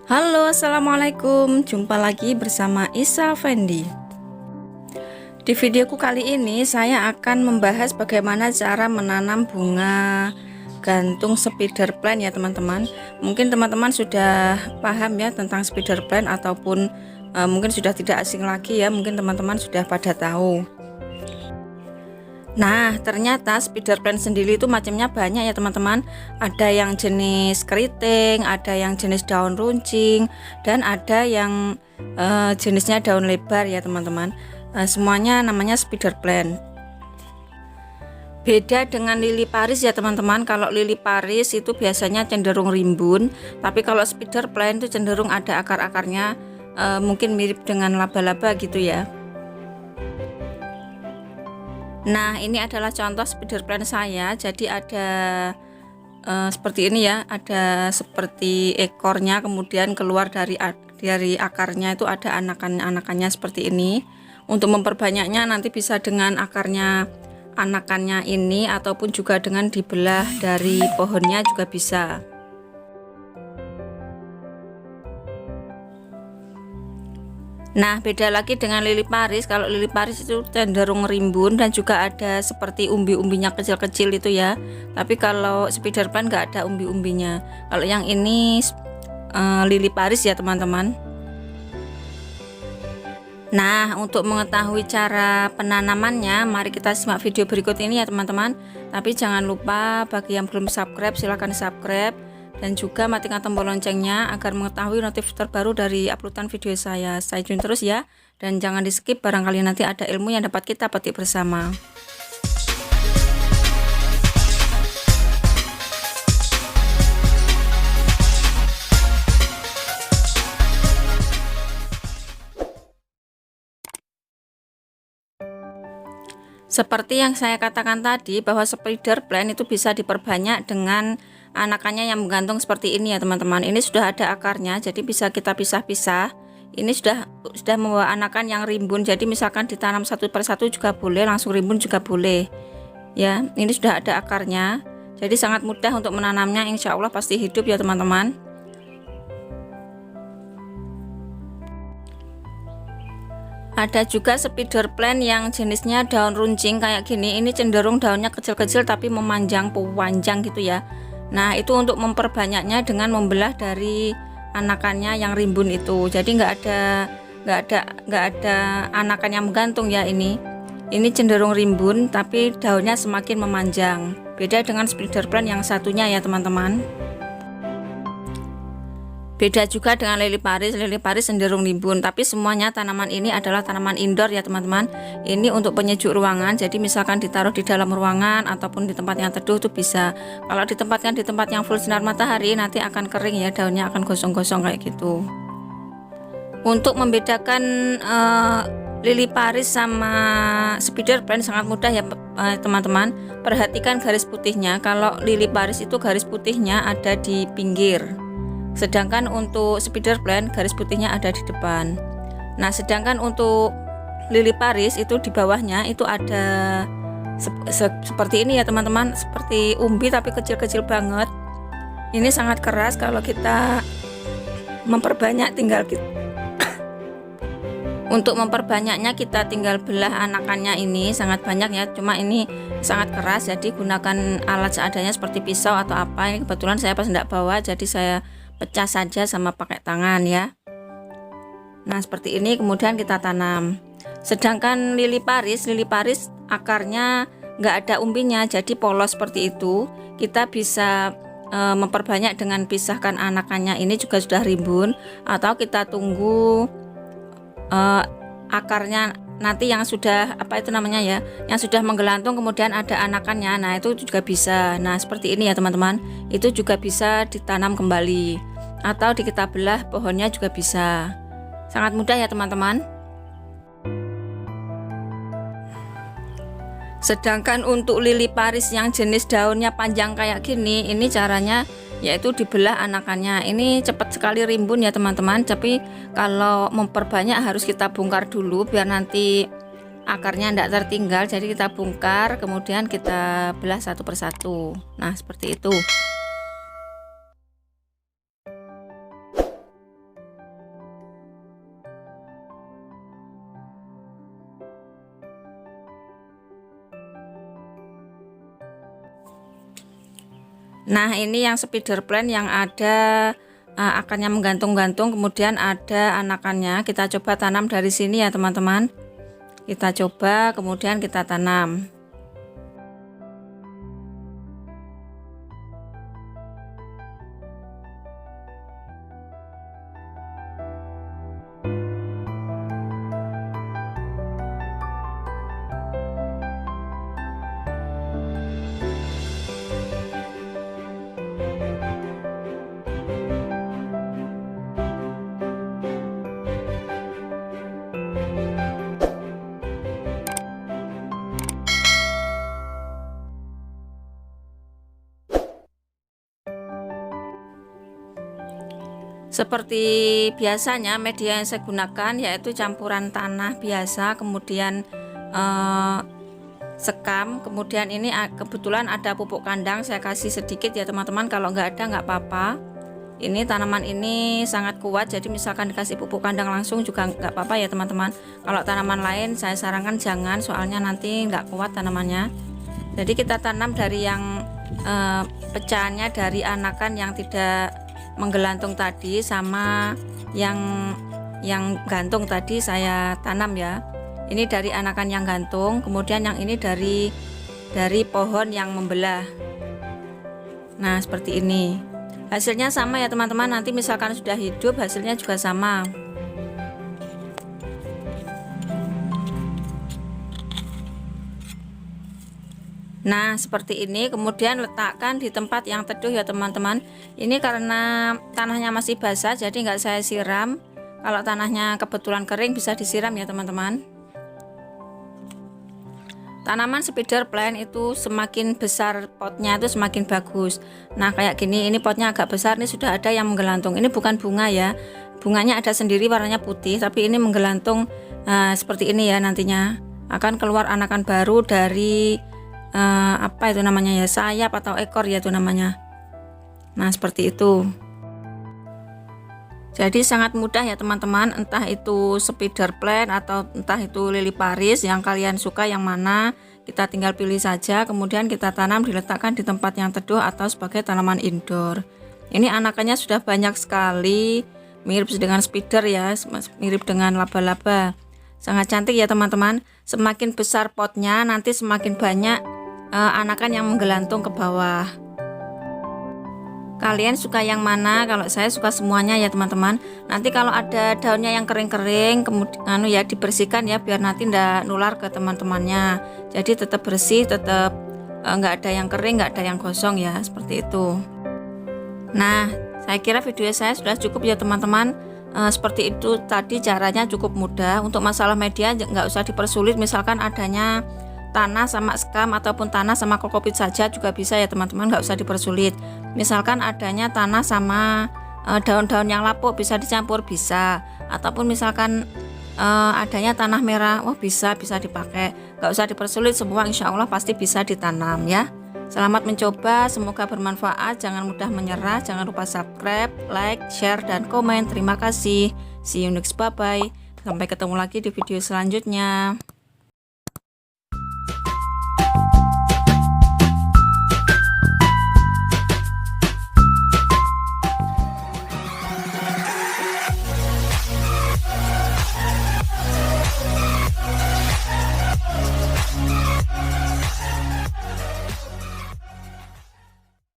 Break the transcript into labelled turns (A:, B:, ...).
A: Halo, assalamualaikum. Jumpa lagi bersama Isa Fendi. Di videoku kali ini saya akan membahas bagaimana cara menanam bunga gantung spider plant ya teman-teman. Mungkin teman-teman sudah paham ya tentang spider plant ataupun mungkin sudah tidak asing lagi ya. Mungkin teman-teman sudah pada tahu. Nah, ternyata spider plant sendiri itu macamnya banyak ya teman-teman. Ada yang jenis keriting, ada yang jenis daun runcing, dan ada yang jenisnya daun lebar ya teman-teman. Semuanya namanya spider plant. Beda dengan lili Paris ya teman-teman. Kalau lili Paris itu biasanya cenderung rimbun, tapi kalau spider plant itu cenderung ada akar-akarnya, mungkin mirip dengan laba-laba gitu ya. Nah, ini adalah contoh spider plant saya. Jadi ada seperti ini ya, ada seperti ekornya, kemudian keluar dari akarnya itu ada anakannya seperti ini. Untuk memperbanyaknya nanti bisa dengan akarnya anakannya ini, ataupun juga dengan dibelah dari pohonnya juga bisa. Nah, beda lagi dengan lili Paris. Kalau lili Paris itu cenderung rimbun dan juga ada seperti umbi-umbinya kecil-kecil itu ya. Tapi kalau spider plant nggak ada umbi-umbinya. Kalau yang ini lili Paris ya teman-teman. Nah, untuk mengetahui cara penanamannya, mari kita simak video berikut ini ya teman-teman. Tapi jangan lupa bagi yang belum subscribe, silahkan subscribe. Dan juga matikan tombol loncengnya agar mengetahui notif terbaru dari uploadan video saya. Stay tune terus ya, dan jangan di skip, barangkali nanti ada ilmu yang dapat kita petik bersama. Seperti yang saya katakan tadi, bahwa spider plant itu bisa diperbanyak dengan anakannya yang menggantung seperti ini ya teman-teman. Ini sudah ada akarnya, jadi bisa kita pisah-pisah. Ini sudah membawa anakan yang rimbun, jadi misalkan ditanam satu persatu juga boleh, langsung rimbun juga boleh ya. Ini sudah ada akarnya, jadi sangat mudah untuk menanamnya. Insya Allah pasti hidup ya teman-teman. Ada juga spider plant yang jenisnya daun runcing kayak gini. Ini cenderung daunnya kecil-kecil tapi memanjang, panjang gitu ya. Nah, itu untuk memperbanyaknya dengan membelah dari anakannya yang rimbun itu. Jadi nggak ada anakan yang menggantung ya ini. Ini cenderung rimbun tapi daunnya semakin memanjang. Beda dengan spider plant yang satunya ya teman-teman. Beda juga dengan lili Paris cenderung rimbun, tapi semuanya tanaman ini adalah tanaman indoor ya teman-teman. Ini untuk penyejuk ruangan, jadi misalkan ditaruh di dalam ruangan ataupun di tempat yang teduh itu bisa. Kalau ditempatkan di tempat yang full sinar matahari nanti akan kering ya, daunnya akan gosong-gosong kayak gitu. Untuk membedakan lili Paris sama spider plant sangat mudah ya teman-teman. Perhatikan garis putihnya. Kalau lili Paris itu garis putihnya ada di pinggir, sedangkan untuk spider plant garis putihnya ada di depan. Nah, sedangkan untuk lili Paris itu di bawahnya itu ada seperti ini ya teman-teman, seperti umbi tapi kecil-kecil banget. Ini sangat keras, kalau kita memperbanyak untuk memperbanyaknya kita tinggal belah anakannya. Ini sangat banyak ya, cuma ini sangat keras, jadi gunakan alat seadanya seperti pisau atau apa. Ini kebetulan saya pas tidak bawa, jadi saya pecah saja sama pakai tangan ya. Nah, seperti ini kemudian kita tanam. Sedangkan lili Paris akarnya nggak ada umbinya, jadi polos seperti itu. Kita bisa memperbanyak dengan pisahkan anakannya. Ini juga sudah rimbun, atau kita tunggu akarnya nanti yang sudah yang sudah menggelantung kemudian ada anakannya. Nah, itu juga bisa. Nah, seperti ini ya teman-teman, itu juga bisa ditanam kembali atau kita belah pohonnya juga bisa. Sangat mudah ya teman-teman. Sedangkan untuk lili Paris yang jenis daunnya panjang kayak gini, ini caranya yaitu dibelah anakannya. Ini cepat sekali rimbun ya teman-teman, tapi kalau memperbanyak harus kita bongkar dulu biar nanti akarnya tidak tertinggal. Jadi kita bongkar kemudian kita belah satu persatu. Nah, seperti itu. Nah, ini yang spider plant yang ada akarnya menggantung-gantung, kemudian ada anakannya. Kita coba tanam dari sini ya teman-teman. Kita coba kemudian kita tanam. Seperti biasanya media yang saya gunakan yaitu campuran tanah biasa, kemudian sekam, kemudian ini kebetulan ada pupuk kandang, saya kasih sedikit ya teman-teman. Kalau nggak ada nggak apa-apa. Ini tanaman ini sangat kuat, jadi misalkan dikasih pupuk kandang langsung juga nggak apa-apa ya teman-teman. Kalau tanaman lain saya sarankan jangan, soalnya nanti nggak kuat tanamannya. Jadi kita tanam dari yang pecahannya dari anakan yang tidak menggelantung tadi, sama yang gantung tadi saya tanam ya. Ini dari anakan yang gantung, kemudian yang ini dari pohon yang membelah. Nah, seperti ini. Hasilnya sama ya teman-teman, nanti misalkan sudah hidup hasilnya juga sama. Nah, seperti ini, kemudian letakkan di tempat yang teduh ya teman-teman. Ini karena tanahnya masih basah jadi nggak saya siram. Kalau tanahnya kebetulan kering bisa disiram ya teman-teman. Tanaman spider plant itu semakin besar potnya itu semakin bagus. Nah, kayak gini, ini potnya agak besar, ini sudah ada yang menggelantung. Ini bukan bunga ya, bunganya ada sendiri warnanya putih, tapi ini menggelantung seperti ini ya. Nantinya akan keluar anakan baru dari apa itu namanya ya, sayap atau ekor ya itu namanya. Nah, seperti itu. Jadi sangat mudah ya teman-teman, entah itu spider plant atau entah itu lili Paris, yang kalian suka yang mana kita tinggal pilih saja, kemudian kita tanam, diletakkan di tempat yang teduh atau sebagai tanaman indoor. Ini anakannya sudah banyak sekali, mirip dengan spider ya, mirip dengan laba-laba. Sangat cantik ya teman-teman. Semakin besar potnya nanti semakin banyak anakan yang menggelantung ke bawah. Kalian suka yang mana? Kalau saya suka semuanya ya teman-teman. Nanti kalau ada daunnya yang kering-kering, kemudian ya dibersihkan ya, biar nanti ndak nular ke teman-temannya. Jadi tetap bersih, tetap nggak ada yang kering, nggak ada yang gosong ya, seperti itu. Nah, saya kira video saya sudah cukup ya teman-teman. Seperti itu tadi, caranya cukup mudah. Untuk masalah media nggak usah dipersulit, misalkan adanya tanah sama sekam ataupun tanah sama kokopit saja juga bisa ya teman-teman, nggak usah dipersulit. Misalkan adanya tanah sama daun-daun yang lapuk bisa dicampur, bisa. Ataupun misalkan adanya tanah merah, wah bisa dipakai, nggak usah dipersulit, semua insya Allah pasti bisa ditanam ya. Selamat mencoba, semoga bermanfaat. Jangan mudah menyerah, jangan lupa subscribe, like, share, dan komen. Terima kasih. See you next, bye bye. Sampai ketemu lagi di video selanjutnya.